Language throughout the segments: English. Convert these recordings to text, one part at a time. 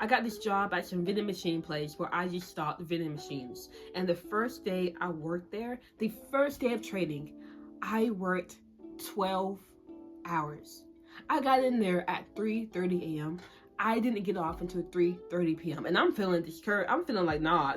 I got this job at some vending machine place where I just stocked vending machines. And the first day I worked there, the first day of training, I worked 12 hours. I got in there at 3:30 a.m. I didn't get off until 3:30 p.m. And I'm feeling discouraged. I'm feeling like, nah,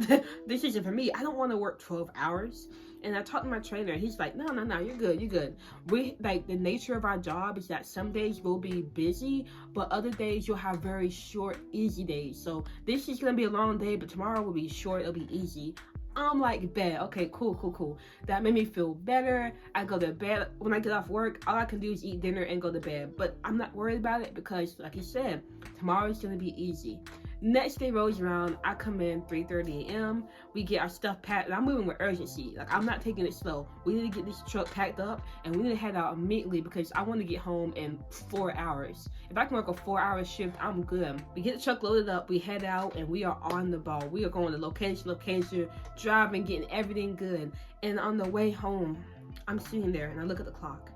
this isn't for me. I don't want to work 12 hours. And I talked to my trainer, and he's like, no, you're good, you're good. We, like, the nature of our job is that some days we'll be busy, but other days you'll have very short, easy days. So this is gonna be a long day, but tomorrow will be short, it'll be easy. I'm like, bet, okay, cool. That made me feel better. I go to bed. When I get off work, all I can do is eat dinner and go to bed. But I'm not worried about it because, like you said, tomorrow's gonna be easy. Next day rolls around, I come in 3:30 a.m. We get our stuff packed, and I'm moving with urgency. Like, I'm not taking it slow. We need to get this truck packed up, and we need to head out immediately because I want to get home in 4 hours. If I can work a 4-hour shift, I'm good. We get the truck loaded up, we head out, and we are on the ball. We are going to location, driving, getting everything good. And on the way home, I'm sitting there, and I look at the clock.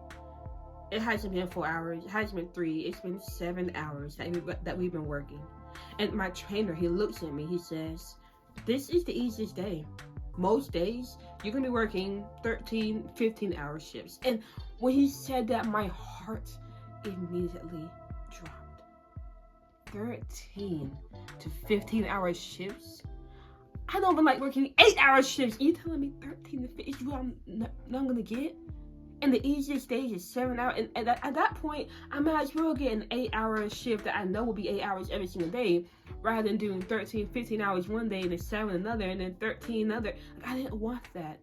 It hasn't been 4 hours. It hasn't been 3. It's been 7 hours that we've been working. And my trainer, he looks at me, he says, this is the easiest day. Most days, you're gonna be working 13, 15-hour shifts. And when he said that, my heart immediately dropped. 13 to 15-hour shifts? I don't even like working 8-hour shifts. You telling me 13 to 15 is what I'm not gonna get? And the easiest stage is 7 hours. And at that point, I might as well get an 8-hour shift that I know will be 8 hours every single day, rather than doing 13, 15 hours one day, and then 7 another, and then 13 another. Like, I didn't want that.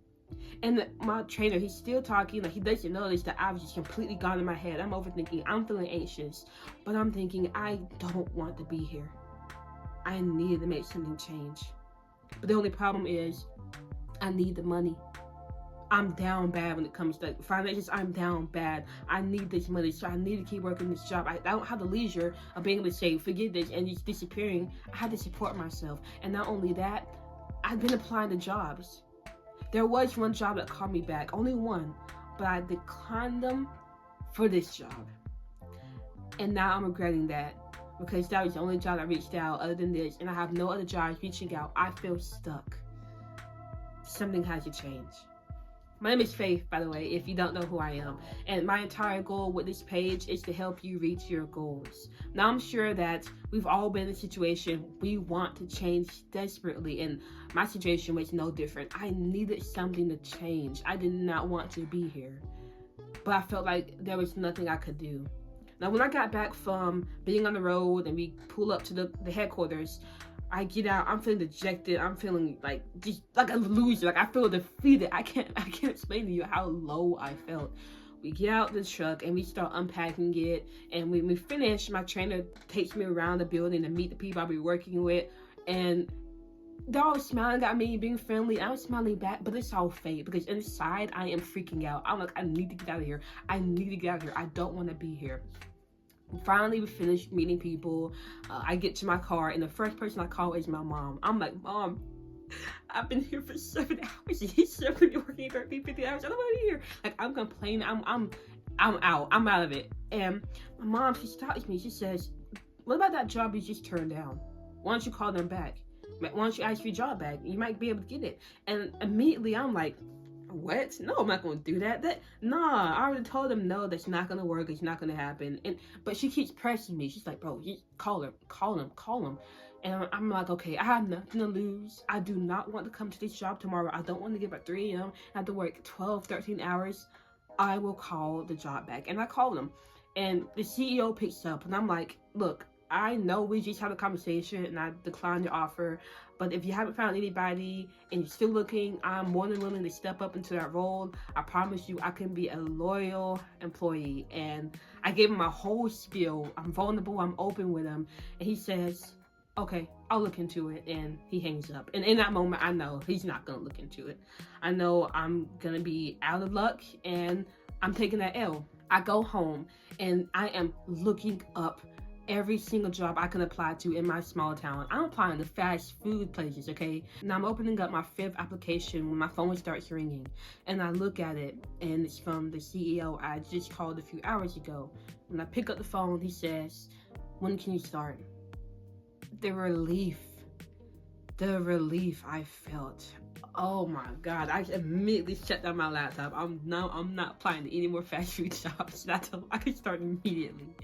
And my trainer, he's still talking. Like, he doesn't notice that I was just completely gone in my head. I'm overthinking. I'm feeling anxious. But I'm thinking, I don't want to be here. I needed to make something change. But the only problem is, I need the money. I'm down bad when it comes to finances. I'm down bad. I need this money, so I need to keep working this job. I don't have the leisure of being able to say, forget this, and just disappearing. I had to support myself. And not only that, I've been applying to jobs. There was one job that called me back, only one, but I declined them for this job. And now I'm regretting that because that was the only job I reached out other than this, and I have no other jobs reaching out. I feel stuck. Something has to change. My name is Faith, by the way, if you don't know who I am. And my entire goal with this page is to help you reach your goals. Now, I'm sure that we've all been in a situation we want to change desperately. And my situation was no different. I needed something to change. I did not want to be here. But I felt like there was nothing I could do. Now, when I got back from being on the road and we pull up to the headquarters, I get out, I'm feeling dejected, I'm feeling like just like a loser, like I feel defeated. I can't explain to you how low I felt. We get out the truck and we start unpacking it, and when we finish, my trainer takes me around the building to meet the people I'll be working with, and they're all smiling at me, being friendly. I'm smiling back, but it's all fake because inside I am freaking out. I'm like, I need to get out of here. I don't want to be here. Finally, we finished meeting people. I get to my car, and the first person I call is my mom. I'm like, Mom, I've been here for 7 hours. He's still working 13, 15 hours. I don't want to be here. Like, I'm complaining. I'm out. I'm out of it. And my mom, she stops me. She says, what about that job you just turned down? Why don't you call them back? Why don't you ask for your job back? You might be able to get it. And immediately, I'm like, what? No, I'm not going to do that. Nah, I already told them no, that's not going to work. It's not going to happen. But she keeps pressing me. She's like, bro, just call him. And I'm like, okay, I have nothing to lose. I do not want to come to this job tomorrow. I don't want to get up at 3 a.m. I have to work 12, 13 hours. I will call the job back. And I called him. And the CEO picks up. And I'm like, look, I know we just had a conversation and I declined your offer, but if you haven't found anybody and you're still looking, I'm more than willing to step up into that role. I promise you I can be a loyal employee. And I gave him my whole spiel. I'm vulnerable, I'm open with him. And he says, okay, I'll look into it. And he hangs up. And in that moment, I know he's not gonna look into it. I know I'm gonna be out of luck and I'm taking that L. I go home and I am looking up every single job I can apply to in my small town. I'm applying to fast food places, okay? Now I'm opening up my 5th application when my phone starts ringing. And I look at it, and it's from the CEO I just called a few hours ago. When I pick up the phone, he says, when can you start? the relief I felt. Oh my God, I immediately shut down my laptop. I'm not applying to any more fast food jobs. I could start immediately.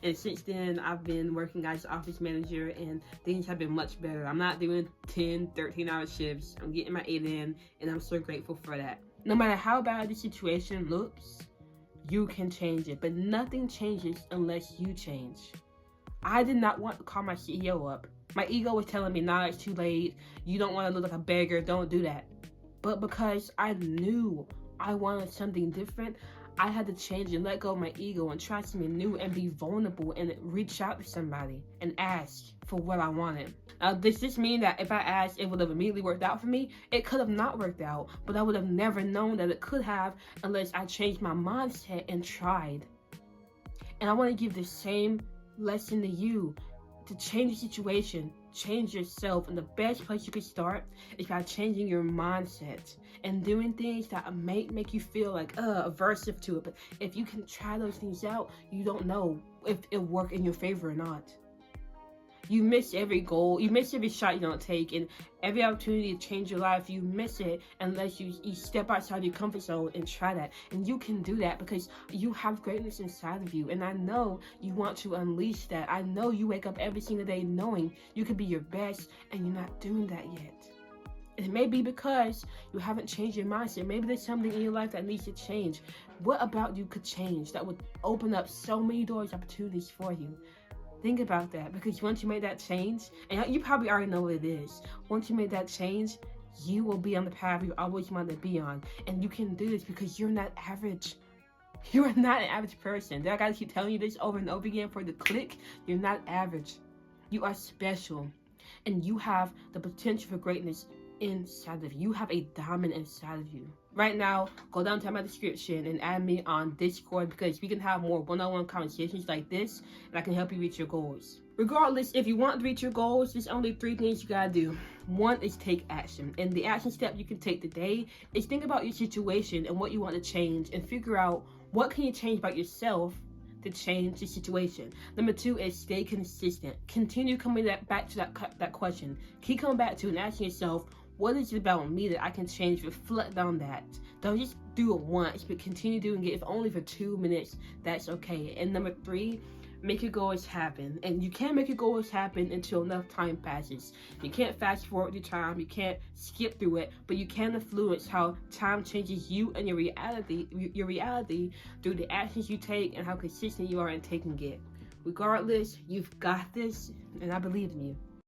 And since then, I've been working as office manager, and things have been much better. I'm not doing 10, 13-hour shifts. I'm getting my 8 in, and I'm so grateful for that. No matter how bad the situation looks, you can change it, but nothing changes unless you change. I did not want to call my CEO up. My ego was telling me, nah, it's too late. You don't want to look like a beggar. Don't do that. But because I knew I wanted something different, I had to change and let go of my ego and try something new and be vulnerable and reach out to somebody and ask for what I wanted. Now, does this mean that if I asked, it would have immediately worked out for me? It could have not worked out, but I would have never known that it could have unless I changed my mindset and tried. And I want to give the same lesson to you. To change the situation, change yourself, and the best place you can start is by changing your mindset and doing things that make you feel like aversive to it. But if you can try those things out, you don't know if it'll work in your favor or not. You miss every goal, you miss every shot you don't take, and every opportunity to change your life, you miss it unless you step outside your comfort zone and try that. And you can do that because you have greatness inside of you, and I know you want to unleash that. I know you wake up every single day knowing you can be your best, and you're not doing that yet. It may be because you haven't changed your mindset. Maybe there's something in your life that needs to change. What about you could change that would open up so many doors, opportunities for you? Think about that, because once you make that change, and you probably already know what it is, once you make that change, you will be on the path you always wanted to be on. And you can do this because you're not average. You're not an average person. I gotta keep telling you this over and over again for the click. You're not average. You are special. And you have the potential for greatness inside of you. You have a diamond inside of you. Right now, go down to my description and add me on Discord, because we can have more one-on-one conversations like this, and I can help you reach your goals. Regardless, if you want to reach your goals, there's only 3 things you gotta do. 1 is take action. And the action step you can take today is think about your situation and what you want to change, and figure out what can you change about yourself to change the situation. Number 2 is stay consistent. Continue coming back to that question. Keep coming back to it and asking yourself, what is it about me that I can change? Reflect on that. Don't just do it once, but continue doing it. If only for 2 minutes, that's okay. And number 3, make your goals happen. And you can't make your goals happen until enough time passes. You can't fast forward the time. You can't skip through it, but you can influence how time changes you and your reality through the actions you take and how consistent you are in taking it. Regardless, you've got this, and I believe in you.